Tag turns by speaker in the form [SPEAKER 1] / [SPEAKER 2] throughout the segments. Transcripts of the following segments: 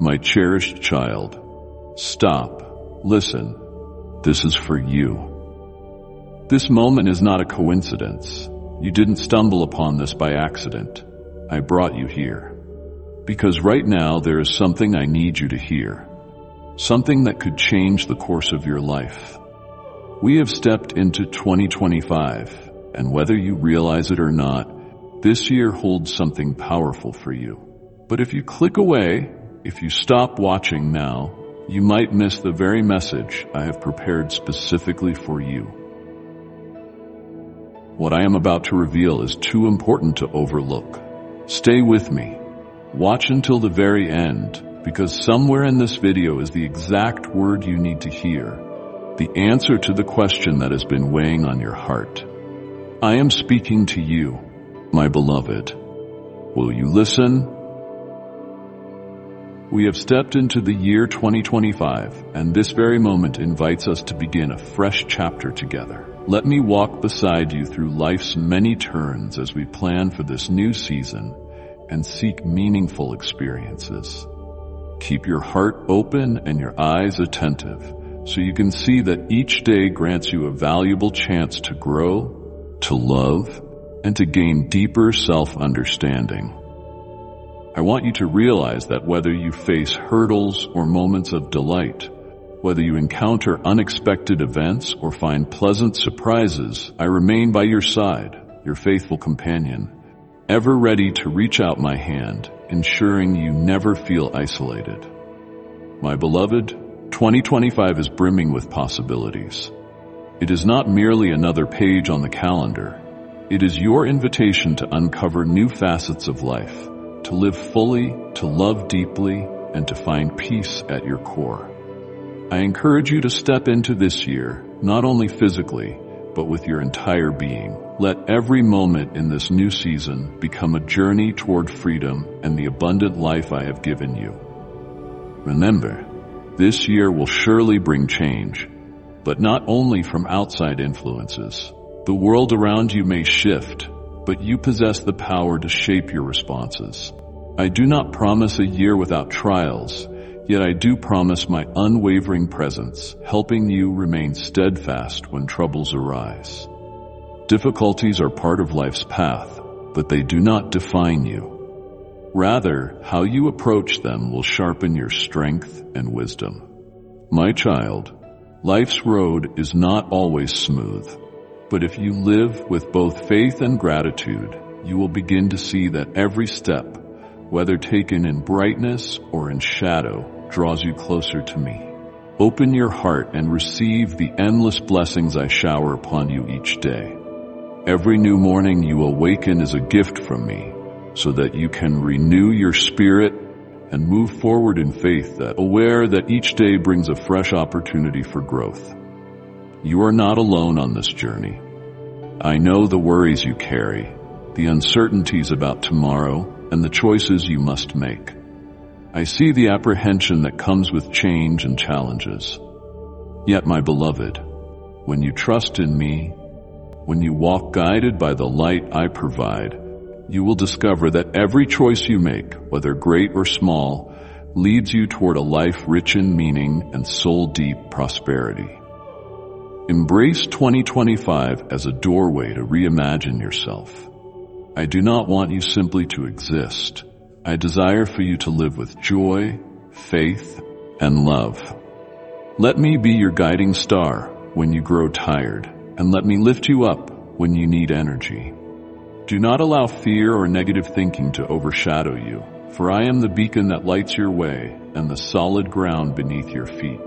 [SPEAKER 1] My cherished child, stop, listen. This is for you. This moment is not a coincidence. You didn't stumble upon this by accident. I brought you here. Because right now there is something I need you to hear. Something that could change the course of your life. We have stepped into 2025, and whether you realize it or not, this year holds something powerful for you. But if you click away, if you stop watching now, you might miss the very message I have prepared specifically for you. What I am about to reveal is too important to overlook. Stay with me. Watch until the very end, because somewhere in this video is the exact word you need to hear, the answer to the question that has been weighing on your heart. I am speaking to you, my beloved. Will you listen? We have stepped into the year 2025, and this very moment invites us to begin a fresh chapter together. Let me walk beside you through life's many turns as we plan for this new season and seek meaningful experiences. Keep your heart open and your eyes attentive so you can see that each day grants you a valuable chance to grow, to love, and to gain deeper self-understanding. I want you to realize that whether you face hurdles or moments of delight, whether you encounter unexpected events or find pleasant surprises, I remain by your side, your faithful companion, ever ready to reach out my hand, ensuring you never feel isolated. My beloved, 2025 is brimming with possibilities. It is not merely another page on the calendar. It is your invitation to uncover new facets of life, to live fully, to love deeply, and to find peace at your core. I encourage you to step into this year, not only physically, but with your entire being. Let every moment in this new season become a journey toward freedom and the abundant life I have given you. Remember, this year will surely bring change, but not only from outside influences. The world around you may shift, but you possess the power to shape your responses. I do not promise a year without trials, yet I do promise my unwavering presence, helping you remain steadfast when troubles arise. Difficulties are part of life's path, but they do not define you. Rather, how you approach them will sharpen your strength and wisdom. My child, life's road is not always smooth. But if you live with both faith and gratitude, you will begin to see that every step, whether taken in brightness or in shadow, draws you closer to me. Open your heart and receive the endless blessings I shower upon you each day. Every new morning you awaken is a gift from me, so that you can renew your spirit and move forward in faith, aware that each day brings a fresh opportunity for growth. You are not alone on this journey. I know the worries you carry, the uncertainties about tomorrow, and the choices you must make. I see the apprehension that comes with change and challenges. Yet, my beloved, when you trust in me, when you walk guided by the light I provide, you will discover that every choice you make, whether great or small, leads you toward a life rich in meaning and soul-deep prosperity. Embrace 2025 as a doorway to reimagine yourself. I do not want you simply to exist. I desire for you to live with joy, faith, and love. Let me be your guiding star when you grow tired, and let me lift you up when you need energy. Do not allow fear or negative thinking to overshadow you, for I am the beacon that lights your way and the solid ground beneath your feet.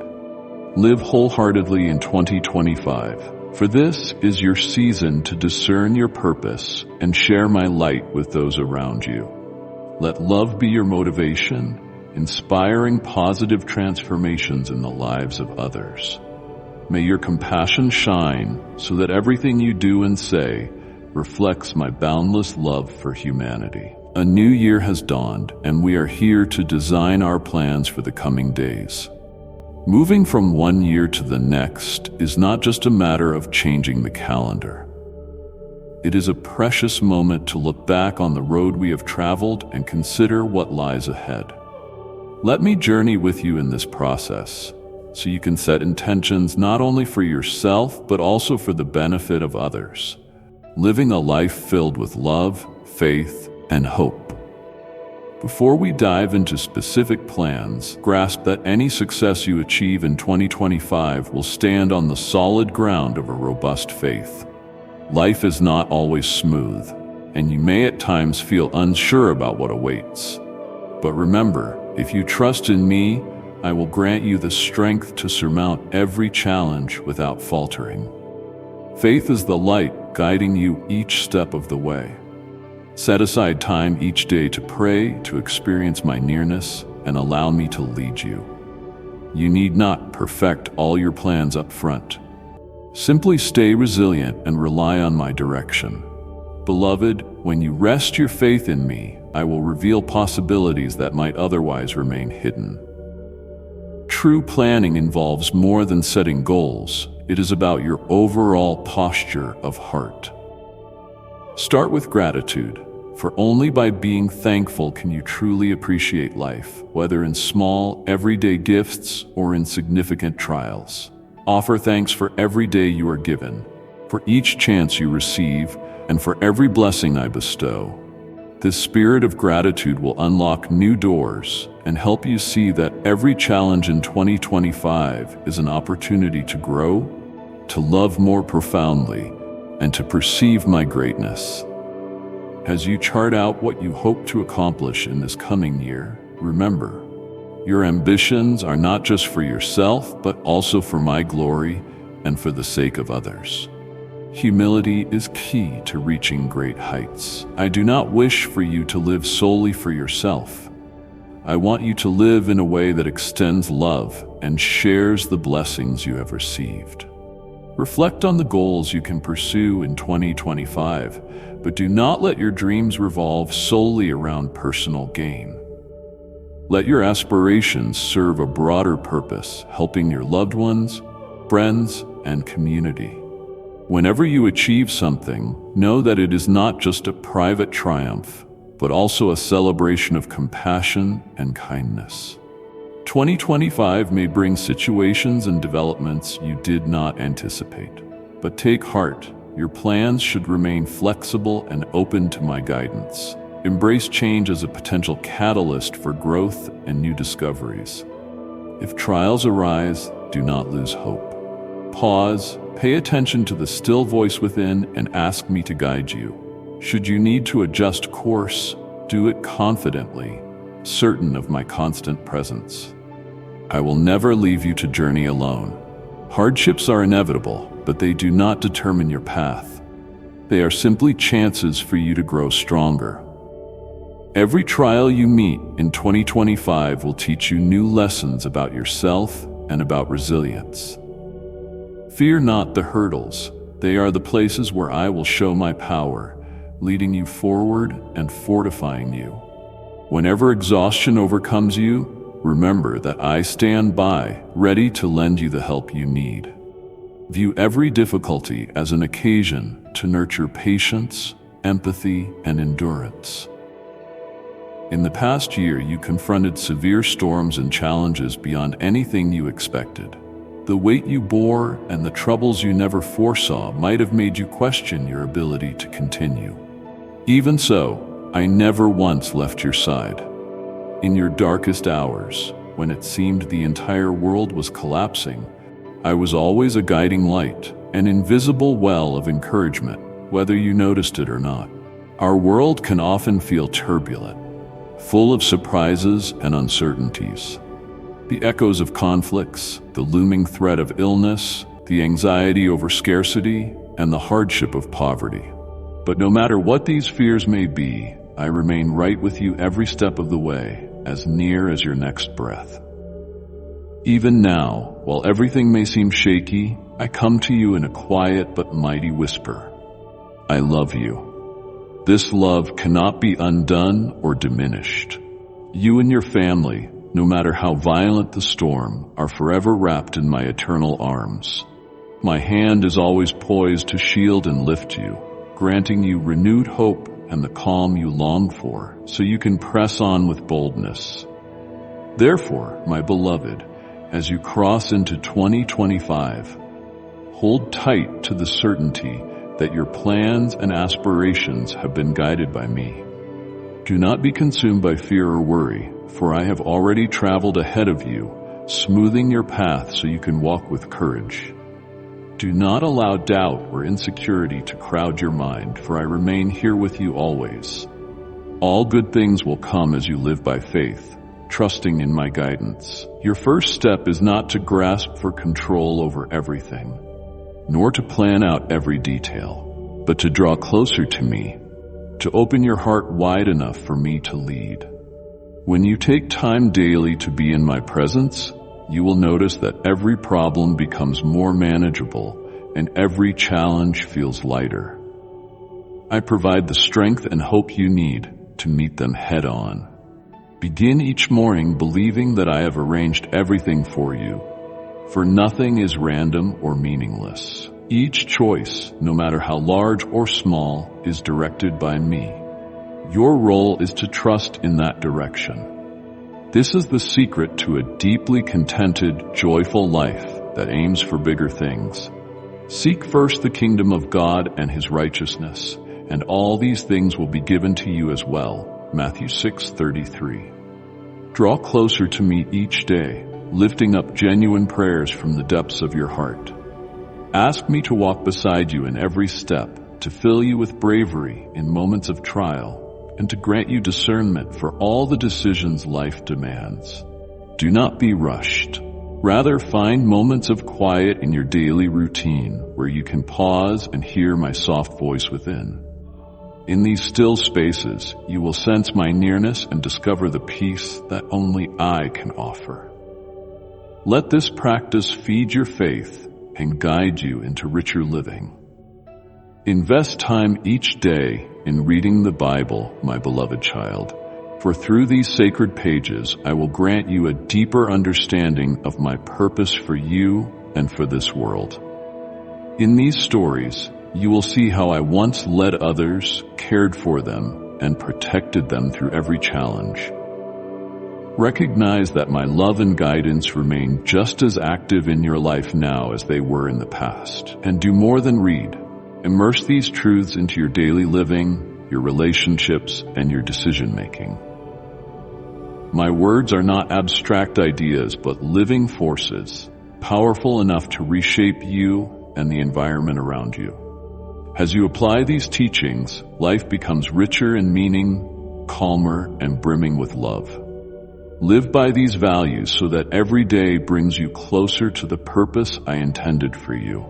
[SPEAKER 1] Live wholeheartedly in 2025, for this is your season to discern your purpose and share my light with those around you. Let love be your motivation, inspiring positive transformations in the lives of others. May your compassion shine so that everything you do and say reflects my boundless love for humanity. A new year has dawned, and we are here to design our plans for the coming days. Moving from one year to the next is not just a matter of changing the calendar. It is a precious moment to look back on the road we have traveled and consider what lies ahead. Let me journey with you in this process, so you can set intentions not only for yourself, but also for the benefit of others, living a life filled with love, faith, and hope. Before we dive into specific plans, grasp that any success you achieve in 2025 will stand on the solid ground of a robust faith. Life is not always smooth, and you may at times feel unsure about what awaits. But remember, if you trust in me, I will grant you the strength to surmount every challenge without faltering. Faith is the light guiding you each step of the way. Set aside time each day to pray, to experience my nearness, and allow me to lead you. You need not perfect all your plans up front. Simply stay resilient and rely on my direction. Beloved, when you rest your faith in me, I will reveal possibilities that might otherwise remain hidden. True planning involves more than setting goals. It is about your overall posture of heart. Start with gratitude, for only by being thankful can you truly appreciate life, whether in small, everyday gifts or in significant trials. Offer thanks for every day you are given, for each chance you receive, and for every blessing I bestow. This spirit of gratitude will unlock new doors and help you see that every challenge in 2025 is an opportunity to grow, to love more profoundly, and to perceive my greatness. As you chart out what you hope to accomplish in this coming year, remember, your ambitions are not just for yourself, but also for my glory and for the sake of others. Humility is key to reaching great heights. I do not wish for you to live solely for yourself. I want you to live in a way that extends love and shares the blessings you have received. Reflect on the goals you can pursue in 2025, but do not let your dreams revolve solely around personal gain. Let your aspirations serve a broader purpose, helping your loved ones, friends, and community. Whenever you achieve something, know that it is not just a private triumph, but also a celebration of compassion and kindness. 2025 may bring situations and developments you did not anticipate, but take heart. Your plans should remain flexible and open to my guidance. Embrace change as a potential catalyst for growth and new discoveries. If trials arise, do not lose hope. Pause, pay attention to the still voice within, and ask me to guide you. Should you need to adjust course, do it confidently, certain of my constant presence. I will never leave you to journey alone. Hardships are inevitable, but they do not determine your path. They are simply chances for you to grow stronger. Every trial you meet in 2025 will teach you new lessons about yourself and about resilience. Fear not the hurdles. They are the places where I will show my power, leading you forward and fortifying you. Whenever exhaustion overcomes you, remember that I stand by, ready to lend you the help you need. View every difficulty as an occasion to nurture patience, empathy, and endurance. In the past year, you confronted severe storms and challenges beyond anything you expected. The weight you bore and the troubles you never foresaw might have made you question your ability to continue. Even so, I never once left your side. In your darkest hours, when it seemed the entire world was collapsing, I was always a guiding light, an invisible well of encouragement, whether you noticed it or not. Our world can often feel turbulent, full of surprises and uncertainties. The echoes of conflicts, the looming threat of illness, the anxiety over scarcity, and the hardship of poverty. But no matter what these fears may be, I remain right with you every step of the way, as near as your next breath. Even now, while everything may seem shaky, I come to you in a quiet but mighty whisper. I love you. This love cannot be undone or diminished. You and your family, no matter how violent the storm, are forever wrapped in my eternal arms. My hand is always poised to shield and lift you, granting you renewed hope and the calm you long for, so you can press on with boldness. Therefore, my beloved, as you cross into 2025, hold tight to the certainty that your plans and aspirations have been guided by me. Do not be consumed by fear or worry, for I have already traveled ahead of you, smoothing your path so you can walk with courage. Do not allow doubt or insecurity to crowd your mind, for I remain here with you always. All good things will come as you live by faith, trusting in my guidance. Your first step is not to grasp for control over everything, nor to plan out every detail, but to draw closer to me, to open your heart wide enough for me to lead. When you take time daily to be in my presence, you will notice that every problem becomes more manageable and every challenge feels lighter. I provide the strength and hope you need to meet them head on. Begin each morning believing that I have arranged everything for you, for nothing is random or meaningless. Each choice, no matter how large or small, is directed by me. Your role is to trust in that direction. This is the secret to a deeply contented, joyful life that aims for bigger things. Seek first the kingdom of God and His righteousness, and all these things will be given to you as well. Matthew 6:33. Draw closer to me each day, lifting up genuine prayers from the depths of your heart. Ask me to walk beside you in every step, to fill you with bravery in moments of trial, and to grant you discernment for all the decisions life demands. Do not be rushed. Rather, find moments of quiet in your daily routine where you can pause and hear my soft voice within. In these still spaces, you will sense my nearness and discover the peace that only I can offer. Let this practice feed your faith and guide you into richer living. Invest time each day in reading the Bible, my beloved child, for through these sacred pages I will grant you a deeper understanding of my purpose for you and for this world. In these stories, you will see how I once led others, cared for them, and protected them through every challenge. Recognize that my love and guidance remain just as active in your life now as they were in the past. And do more than read. Immerse these truths into your daily living, your relationships, and your decision-making. My words are not abstract ideas, but living forces, powerful enough to reshape you and the environment around you. As you apply these teachings, life becomes richer in meaning, calmer, and brimming with love. Live by these values so that every day brings you closer to the purpose I intended for you.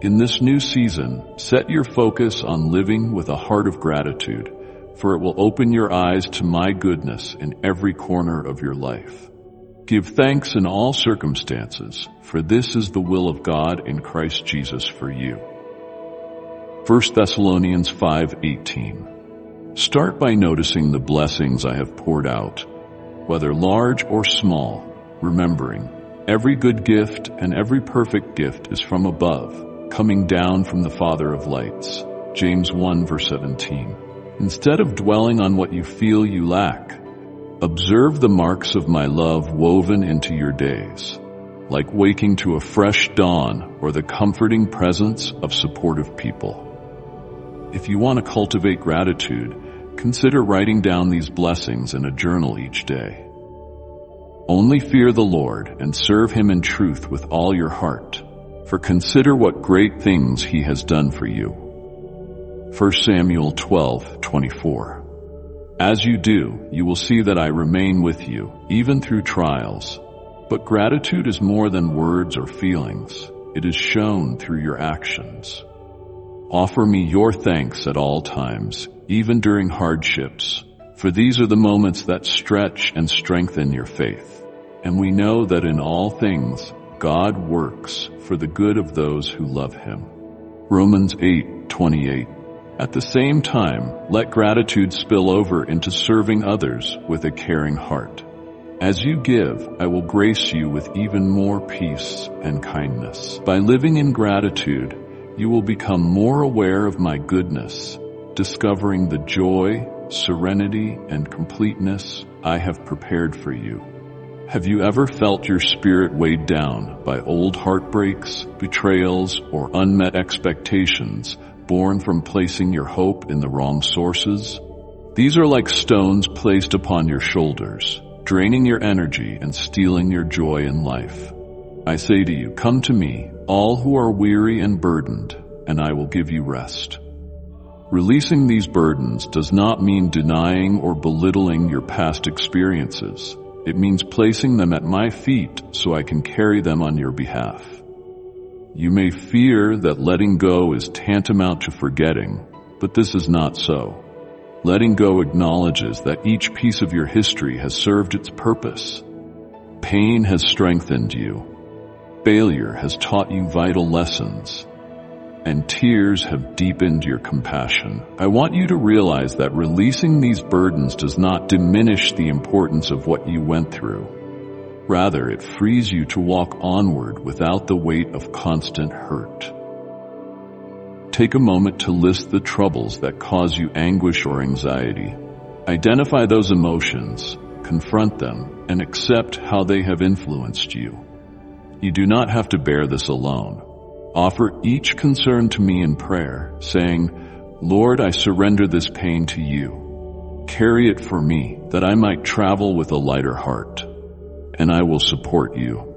[SPEAKER 1] In this new season, set your focus on living with a heart of gratitude, for it will open your eyes to my goodness in every corner of your life. Give thanks in all circumstances, for this is the will of God in Christ Jesus for you. 1 Thessalonians 5:18. Start by noticing the blessings I have poured out, whether large or small, remembering every good gift and every perfect gift is from above, coming down from the Father of lights. James 1:17. Instead of dwelling on what you feel you lack, observe the marks of my love woven into your days, like waking to a fresh dawn or the comforting presence of supportive people. If you want to cultivate gratitude, consider writing down these blessings in a journal each day. Only fear the Lord and serve Him in truth with all your heart, for consider what great things He has done for you. 1 Samuel 12:24. As you do, you will see that I remain with you, even through trials. But gratitude is more than words or feelings. It is shown through your actions. Offer me your thanks at all times, even during hardships, for these are the moments that stretch and strengthen your faith. And we know that in all things, God works for the good of those who love Him. Romans 8:28. At the same time, let gratitude spill over into serving others with a caring heart. As you give, I will grace you with even more peace and kindness. By living in gratitude, you will become more aware of my goodness, discovering the joy, serenity, and completeness I have prepared for you. Have you ever felt your spirit weighed down by old heartbreaks, betrayals, or unmet expectations born from placing your hope in the wrong sources? These are like stones placed upon your shoulders, draining your energy and stealing your joy in life. I say to you, come to me, all who are weary and burdened, and I will give you rest. Releasing these burdens does not mean denying or belittling your past experiences. It means placing them at my feet so I can carry them on your behalf. You may fear that letting go is tantamount to forgetting, but this is not so. Letting go acknowledges that each piece of your history has served its purpose. Pain has strengthened you. Failure has taught you vital lessons. And tears have deepened your compassion. I want you to realize that releasing these burdens does not diminish the importance of what you went through. Rather, it frees you to walk onward without the weight of constant hurt. Take a moment to list the troubles that cause you anguish or anxiety. Identify those emotions, confront them, and accept how they have influenced you. You do not have to bear this alone. Offer each concern to me in prayer, saying, Lord, I surrender this pain to you. Carry it for me, that I might travel with a lighter heart, and I will support you.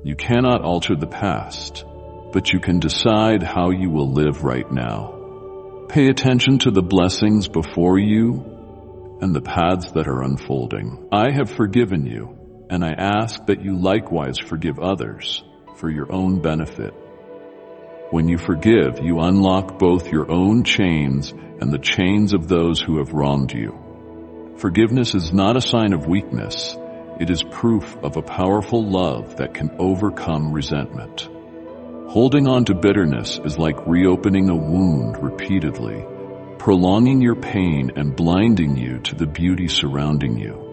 [SPEAKER 1] You cannot alter the past, but you can decide how you will live right now. Pay attention to the blessings before you and the paths that are unfolding. I have forgiven you, and I ask that you likewise forgive others for your own benefit. When you forgive, you unlock both your own chains and the chains of those who have wronged you. Forgiveness is not a sign of weakness. It is proof of a powerful love that can overcome resentment. Holding on to bitterness is like reopening a wound repeatedly, prolonging your pain and blinding you to the beauty surrounding you.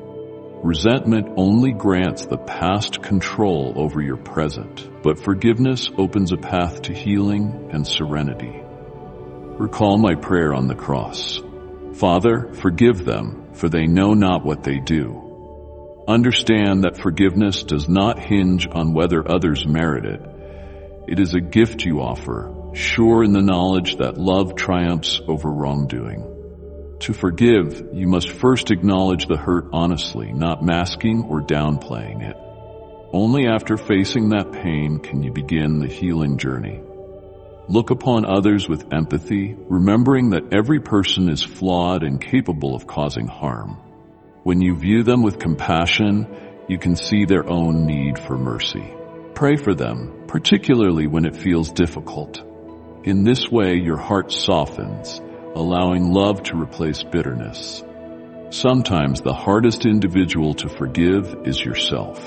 [SPEAKER 1] Resentment only grants the past control over your present, but forgiveness opens a path to healing and serenity. Recall my prayer on the cross. Father, forgive them, for they know not what they do. Understand that forgiveness does not hinge on whether others merit it. It is a gift you offer, sure in the knowledge that love triumphs over wrongdoing. To forgive, you must first acknowledge the hurt honestly, not masking or downplaying it. Only after facing that pain can you begin the healing journey. Look upon others with empathy, remembering that every person is flawed and capable of causing harm. When you view them with compassion, you can see their own need for mercy. Pray for them, particularly when it feels difficult. In this way, your heart softens, allowing love to replace bitterness. Sometimes the hardest individual to forgive is yourself.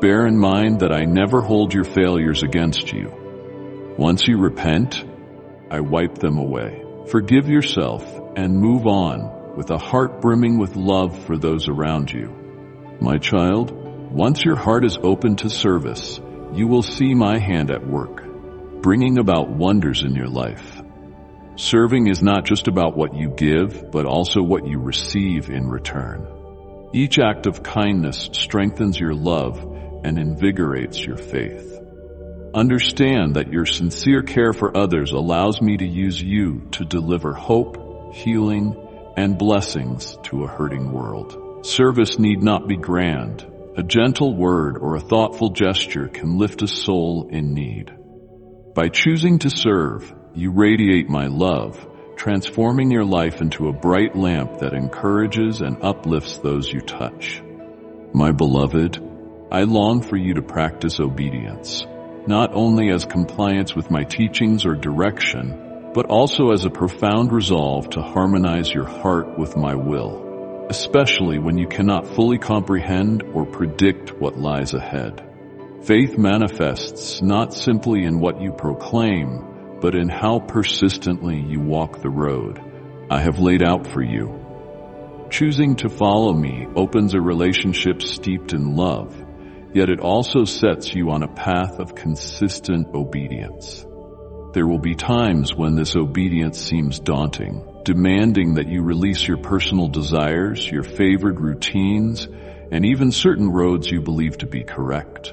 [SPEAKER 1] Bear in mind that I never hold your failures against you. Once you repent, I wipe them away. Forgive yourself and move on with a heart brimming with love for those around you. My child, once your heart is open to service, you will see my hand at work, bringing about wonders in your life. Serving is not just about what you give, but also what you receive in return. Each act of kindness strengthens your love and invigorates your faith. Understand that your sincere care for others allows me to use you to deliver hope, healing, and blessings to a hurting world. Service need not be grand. A gentle word or a thoughtful gesture can lift a soul in need. By choosing to serve, you radiate my love, transforming your life into a bright lamp that encourages and uplifts those you touch. My beloved, I long for you to practice obedience, not only as compliance with my teachings or direction, but also as a profound resolve to harmonize your heart with my will, especially when you cannot fully comprehend or predict what lies ahead. Faith manifests not simply in what you proclaim, but in how persistently you walk the road I have laid out for you. Choosing to follow me opens a relationship steeped in love, yet it also sets you on a path of consistent obedience. There will be times when this obedience seems daunting, demanding that you release your personal desires, your favored routines, and even certain roads you believe to be correct.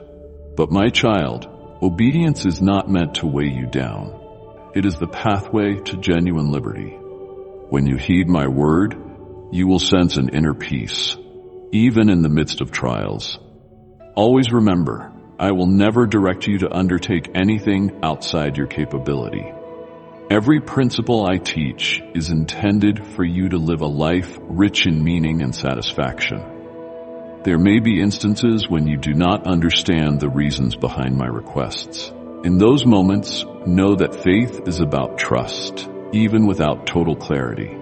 [SPEAKER 1] But my child, obedience is not meant to weigh you down. It is the pathway to genuine liberty. When you heed my word, you will sense an inner peace, even in the midst of trials. Always remember, I will never direct you to undertake anything outside your capability. Every principle I teach is intended for you to live a life rich in meaning and satisfaction. There may be instances when you do not understand the reasons behind my requests. In those moments, know that faith is about trust, even without total clarity.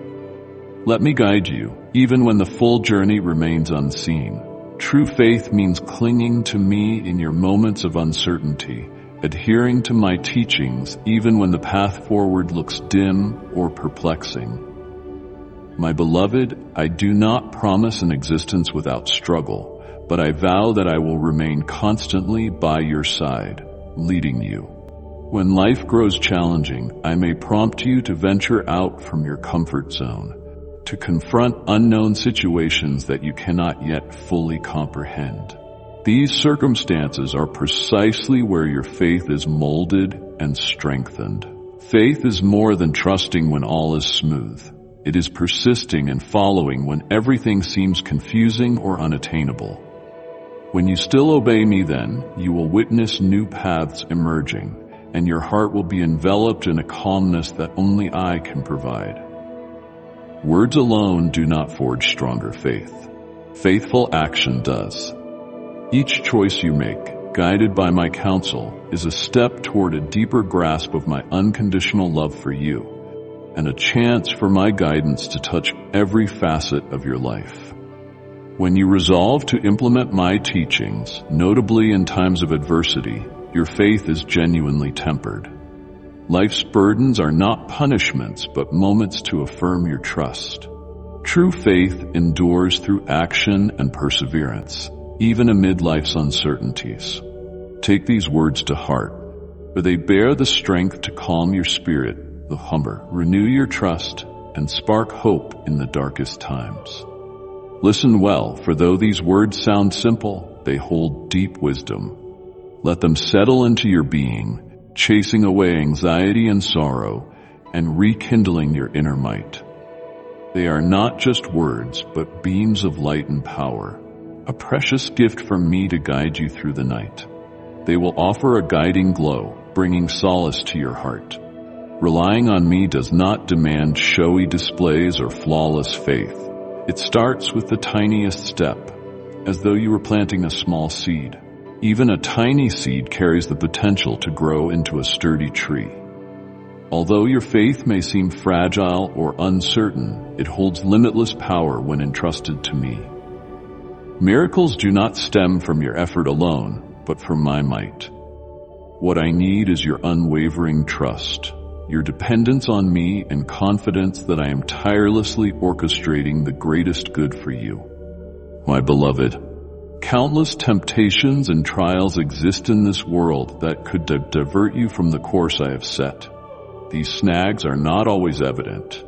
[SPEAKER 1] Let me guide you, even when the full journey remains unseen. True faith means clinging to me in your moments of uncertainty, adhering to my teachings even when the path forward looks dim or perplexing. My beloved, I do not promise an existence without struggle, but I vow that I will remain constantly by your side, leading you. When life grows challenging, I may prompt you to venture out from your comfort zone, to confront unknown situations that you cannot yet fully comprehend. These circumstances are precisely where your faith is molded and strengthened. Faith is more than trusting when all is smooth. It is persisting and following when everything seems confusing or unattainable. When you still obey me then, you will witness new paths emerging, and your heart will be enveloped in a calmness that only I can provide. Words alone do not forge stronger faith. Faithful action does. Each choice you make, guided by my counsel, is a step toward a deeper grasp of my unconditional love for you, and a chance for my guidance to touch every facet of your life. When you resolve to implement my teachings, notably in times of adversity, your faith is genuinely tempered. Life's burdens are not punishments, but moments to affirm your trust. True faith endures through action and perseverance, even amid life's uncertainties. Take these words to heart, for they bear the strength to calm your spirit, the humber, renew your trust, and spark hope in the darkest times. Listen well, for though these words sound simple, they hold deep wisdom. Let them settle into your being, chasing away anxiety and sorrow, and rekindling your inner might. They are not just words, but beams of light and power, a precious gift from me to guide you through the night. They will offer a guiding glow, bringing solace to your heart. Relying on me does not demand showy displays or flawless faith. It starts with the tiniest step, as though you were planting a small seed. Even a tiny seed carries the potential to grow into a sturdy tree. Although your faith may seem fragile or uncertain, it holds limitless power when entrusted to me. Miracles do not stem from your effort alone, but from my might. What I need is your unwavering trust, your dependence on me, and confidence that I am tirelessly orchestrating the greatest good for you. My beloved, countless temptations and trials exist in this world that could divert you from the course I have set. These snags are not always evident.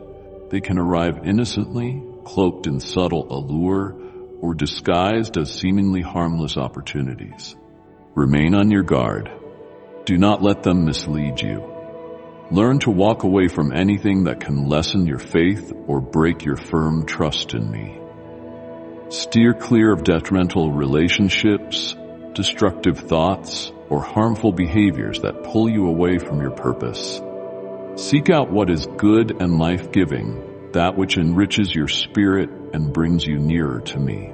[SPEAKER 1] They can arrive innocently, cloaked in subtle allure, or disguised as seemingly harmless opportunities. Remain on your guard. Do not let them mislead you. Learn to walk away from anything that can lessen your faith or break your firm trust in me. Steer clear of detrimental relationships, destructive thoughts, or harmful behaviors that pull you away from your purpose. Seek out what is good and life-giving, that which enriches your spirit and brings you nearer to me.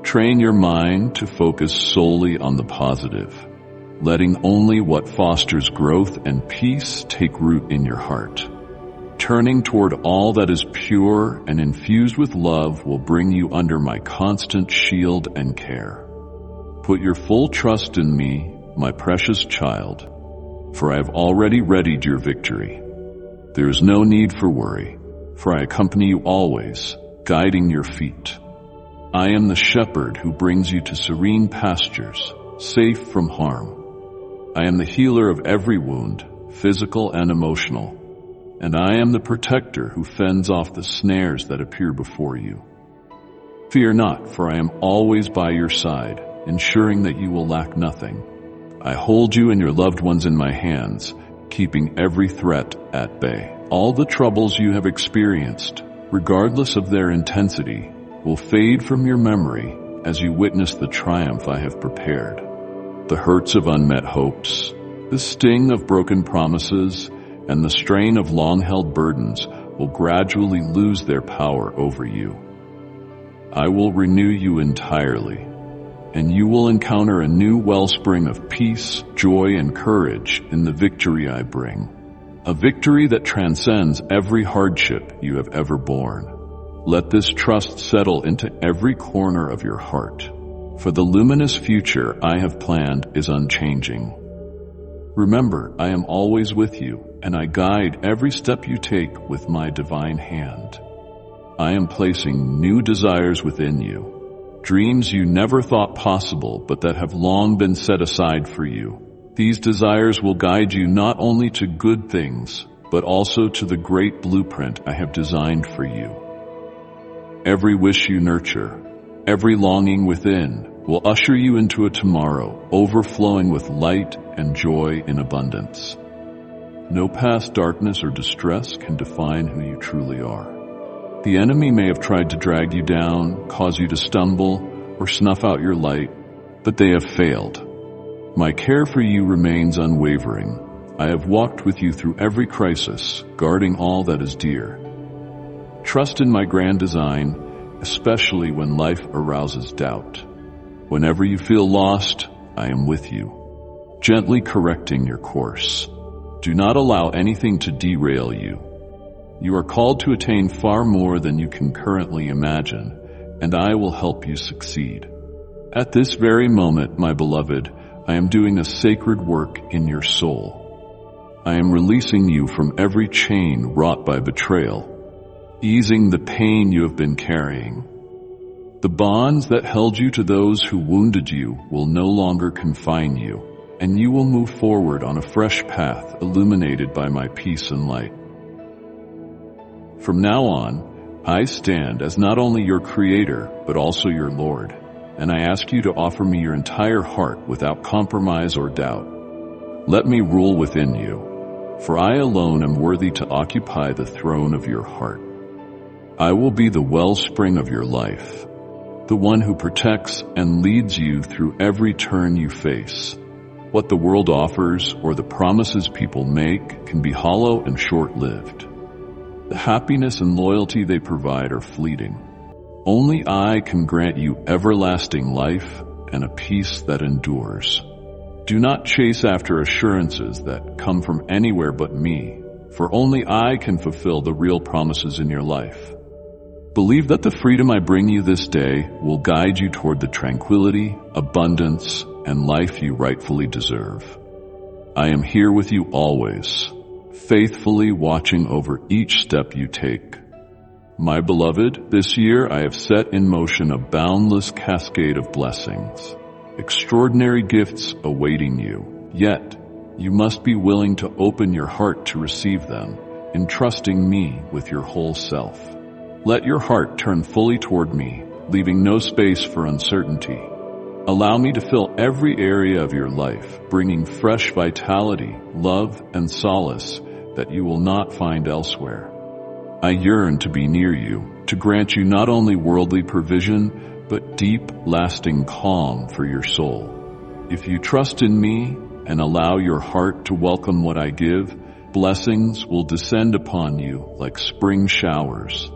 [SPEAKER 1] Train your mind to focus solely on the positive, letting only what fosters growth and peace take root in your heart. Turning toward all that is pure and infused with love will bring you under my constant shield and care. Put your full trust in me, my precious child, for I have already readied your victory. There is no need for worry, for I accompany you always, guiding your feet. I am the shepherd who brings you to serene pastures, safe from harm. I am the healer of every wound, physical and emotional, and I am the protector who fends off the snares that appear before you. Fear not, for I am always by your side, ensuring that you will lack nothing. I hold you and your loved ones in my hands, keeping every threat at bay. All the troubles you have experienced, regardless of their intensity, will fade from your memory as you witness the triumph I have prepared. The hurts of unmet hopes, the sting of broken promises, and the strain of long-held burdens will gradually lose their power over you. I will renew you entirely, and you will encounter a new wellspring of peace, joy, and courage in the victory I bring. A victory that transcends every hardship you have ever borne. Let this trust settle into every corner of your heart, for the luminous future I have planned is unchanging. Remember, I am always with you, and I guide every step you take with my divine hand. I am placing new desires within you, dreams you never thought possible but that have long been set aside for you. These desires will guide you not only to good things, but also to the great blueprint I have designed for you. Every wish you nurture, every longing within, will usher you into a tomorrow overflowing with light and joy in abundance. No past darkness or distress can define who you truly are. The enemy may have tried to drag you down, cause you to stumble, or snuff out your light, but they have failed. My care for you remains unwavering. I have walked with you through every crisis, guarding all that is dear. Trust in my grand design, especially when life arouses doubt. Whenever you feel lost, I am with you, gently correcting your course. Do not allow anything to derail you. You are called to attain far more than you can currently imagine, and I will help you succeed. At this very moment, my beloved, I am doing a sacred work in your soul. I am releasing you from every chain wrought by betrayal, easing the pain you have been carrying. The bonds that held you to those who wounded you will no longer confine you, and you will move forward on a fresh path illuminated by my peace and light. From now on, I stand as not only your creator, but also your Lord, and I ask you to offer me your entire heart without compromise or doubt. Let me rule within you, for I alone am worthy to occupy the throne of your heart. I will be the wellspring of your life, the one who protects and leads you through every turn you face. What the world offers or the promises people make can be hollow and short-lived. The happiness and loyalty they provide are fleeting. Only I can grant you everlasting life and a peace that endures. Do not chase after assurances that come from anywhere but me, for only I can fulfill the real promises in your life. Believe that the freedom I bring you this day will guide you toward the tranquility, abundance, and life you rightfully deserve. I am here with you always, faithfully watching over each step you take. My beloved, this year I have set in motion a boundless cascade of blessings, extraordinary gifts awaiting you. Yet, you must be willing to open your heart to receive them, entrusting me with your whole self. Let your heart turn fully toward me, leaving no space for uncertainty. Allow me to fill every area of your life, bringing fresh vitality, love, and solace that you will not find elsewhere. I yearn to be near you, to grant you not only worldly provision, but deep, lasting calm for your soul. If you trust in me and allow your heart to welcome what I give, blessings will descend upon you like spring showers,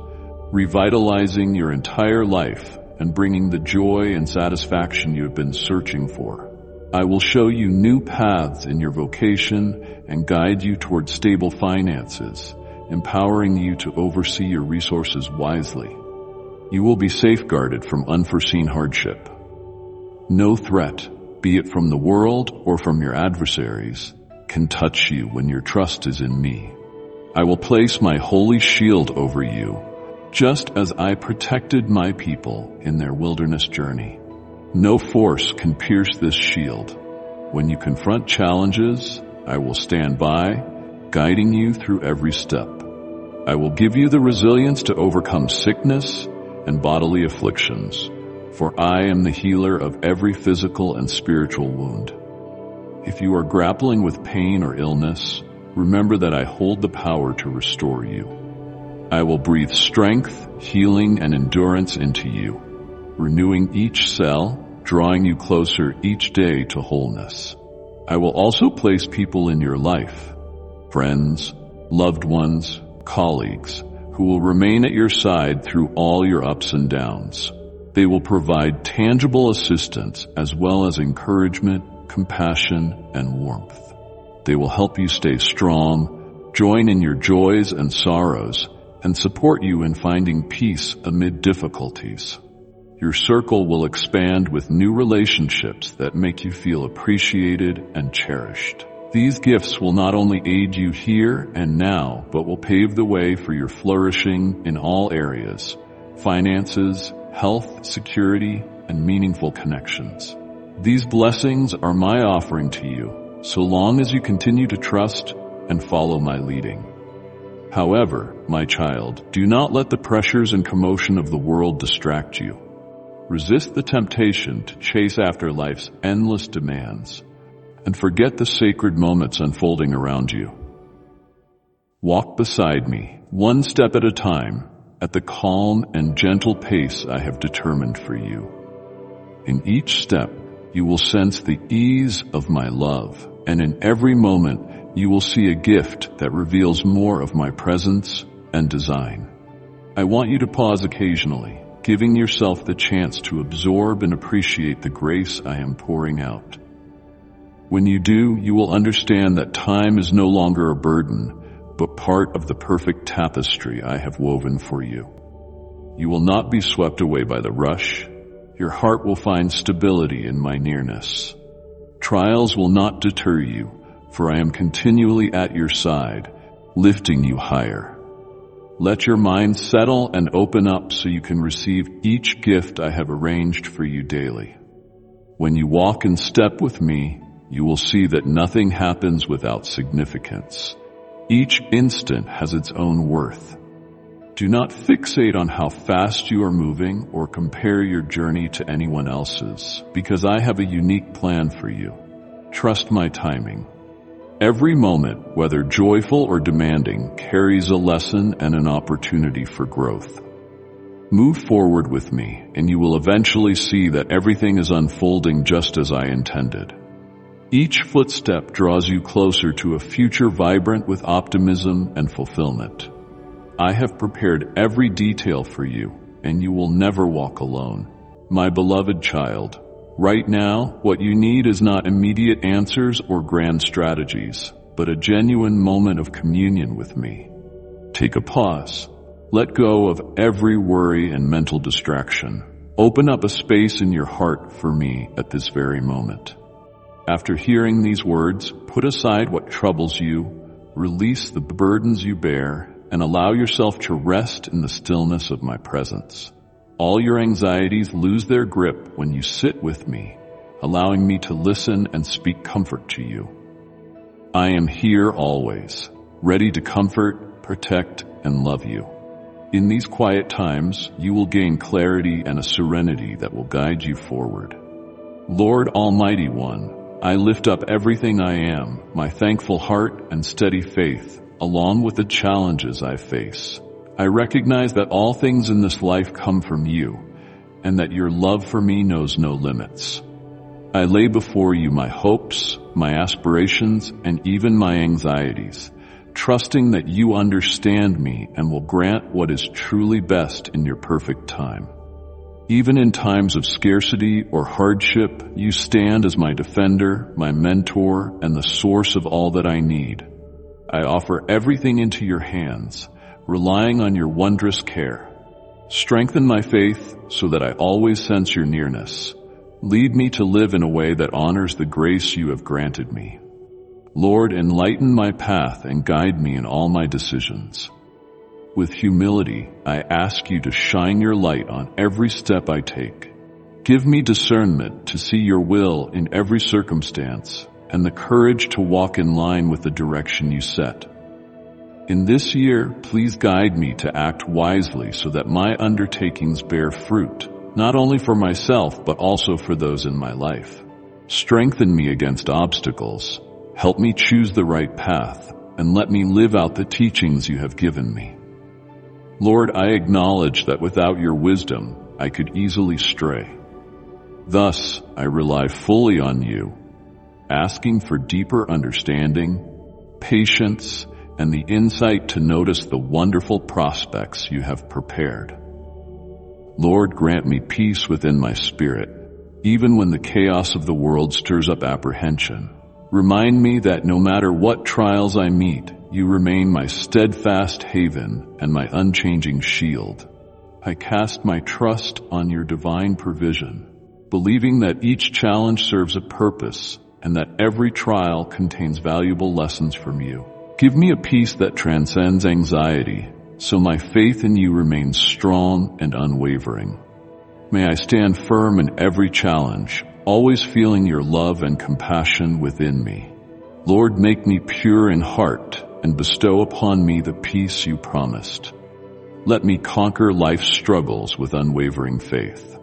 [SPEAKER 1] revitalizing your entire life and bringing the joy and satisfaction you have been searching for. I will show you new paths in your vocation and guide you toward stable finances, empowering you to oversee your resources wisely. You will be safeguarded from unforeseen hardship. No threat, be it from the world or from your adversaries, can touch you when your trust is in me. I will place my holy shield over you, just as I protected my people in their wilderness journey. No force can pierce this shield. When you confront challenges, I will stand by, guiding you through every step. I will give you the resilience to overcome sickness and bodily afflictions, for I am the healer of every physical and spiritual wound. If you are grappling with pain or illness, remember that I hold the power to restore you. I will breathe strength, healing, and endurance into you, renewing each cell, drawing you closer each day to wholeness. I will also place people in your life, friends, loved ones, colleagues, who will remain at your side through all your ups and downs. They will provide tangible assistance as well as encouragement, compassion, and warmth. They will help you stay strong, join in your joys and sorrows, and support you in finding peace amid difficulties. Your circle will expand with new relationships that make you feel appreciated and cherished. These gifts will not only aid you here and now, but will pave the way for your flourishing in all areas: finances, health, security, and meaningful connections. These blessings are my offering to you, so long as you continue to trust and follow my leading. However, my child, do not let the pressures and commotion of the world distract you. Resist the temptation to chase after life's endless demands, and forget the sacred moments unfolding around you. Walk beside me, one step at a time, at the calm and gentle pace I have determined for you. In each step, you will sense the ease of my love, and in every moment, you will see a gift that reveals more of my presence and design. I want you to pause occasionally, giving yourself the chance to absorb and appreciate the grace I am pouring out. When you do, you will understand that time is no longer a burden, but part of the perfect tapestry I have woven for you. You will not be swept away by the rush. Your heart will find stability in my nearness. Trials will not deter you, for I am continually at your side, lifting you higher. Let your mind settle and open up so you can receive each gift I have arranged for you daily. When you walk in step with me, you will see that nothing happens without significance. Each instant has its own worth. Do not fixate on how fast you are moving or compare your journey to anyone else's, because I have a unique plan for you. Trust my timing. Every moment, whether joyful or demanding, carries a lesson and an opportunity for growth. Move forward with me, and you will eventually see that everything is unfolding just as I intended. Each footstep draws you closer to a future vibrant with optimism and fulfillment. I have prepared every detail for you, and you will never walk alone. My beloved child, right now, what you need is not immediate answers or grand strategies, but a genuine moment of communion with me. Take a pause. Let go of every worry and mental distraction. Open up a space in your heart for me at this very moment. After hearing these words, put aside what troubles you, release the burdens you bear, and allow yourself to rest in the stillness of my presence. All your anxieties lose their grip when you sit with me, allowing me to listen and speak comfort to you. I am here always, ready to comfort, protect, and love you. In these quiet times, you will gain clarity and a serenity that will guide you forward. Lord Almighty One, I lift up everything I am, my thankful heart and steady faith, along with the challenges I face. I recognize that all things in this life come from you, and that your love for me knows no limits. I lay before you my hopes, my aspirations, and even my anxieties, trusting that you understand me and will grant what is truly best in your perfect time. Even in times of scarcity or hardship, you stand as my defender, my mentor, and the source of all that I need. I offer everything into your hands, relying on your wondrous care. Strengthen my faith so that I always sense your nearness. Lead me to live in a way that honors the grace you have granted me. Lord, enlighten my path and guide me in all my decisions. With humility, I ask you to shine your light on every step I take. Give me discernment to see your will in every circumstance and the courage to walk in line with the direction you set. In this year, please guide me to act wisely so that my undertakings bear fruit, not only for myself but also for those in my life. Strengthen me against obstacles, help me choose the right path, and let me live out the teachings you have given me. Lord, I acknowledge that without your wisdom, I could easily stray. Thus, I rely fully on you, asking for deeper understanding, patience, and the insight to notice the wonderful prospects you have prepared. Lord, grant me peace within my spirit, even when the chaos of the world stirs up apprehension. Remind me that no matter what trials I meet, you remain my steadfast haven and my unchanging shield. I cast my trust on your divine provision, believing that each challenge serves a purpose and that every trial contains valuable lessons from you. Give me a peace that transcends anxiety, so my faith in you remains strong and unwavering. May I stand firm in every challenge, always feeling your love and compassion within me. Lord, make me pure in heart and bestow upon me the peace you promised. Let me conquer life's struggles with unwavering faith.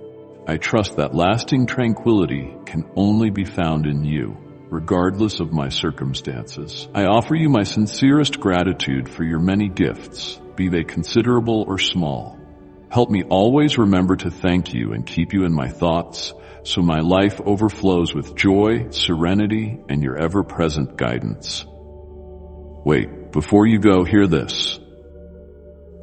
[SPEAKER 1] I trust that lasting tranquility can only be found in you, regardless of my circumstances. I offer you my sincerest gratitude for your many gifts, be they considerable or small. Help me always remember to thank you and keep you in my thoughts, so my life overflows with joy, serenity, and your ever-present guidance. Wait, before you go, hear this.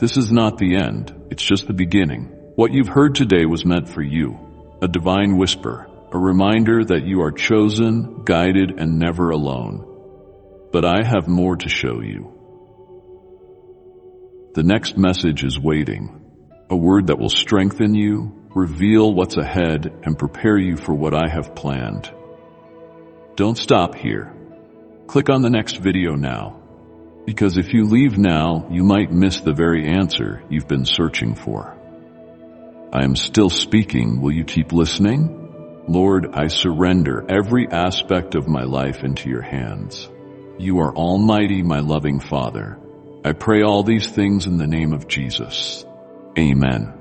[SPEAKER 1] This is not the end, it's just the beginning. What you've heard today was meant for you, a divine whisper, a reminder that you are chosen, guided, and never alone. But I have more to show you. The next message is waiting, a word that will strengthen you, reveal what's ahead, and prepare you for what I have planned. Don't stop here. Click on the next video now, because if you leave now, you might miss the very answer you've been searching for. I am still speaking. Will you keep listening? Lord, I surrender every aspect of my life into your hands. You are almighty, my loving Father. I pray all these things in the name of Jesus. Amen.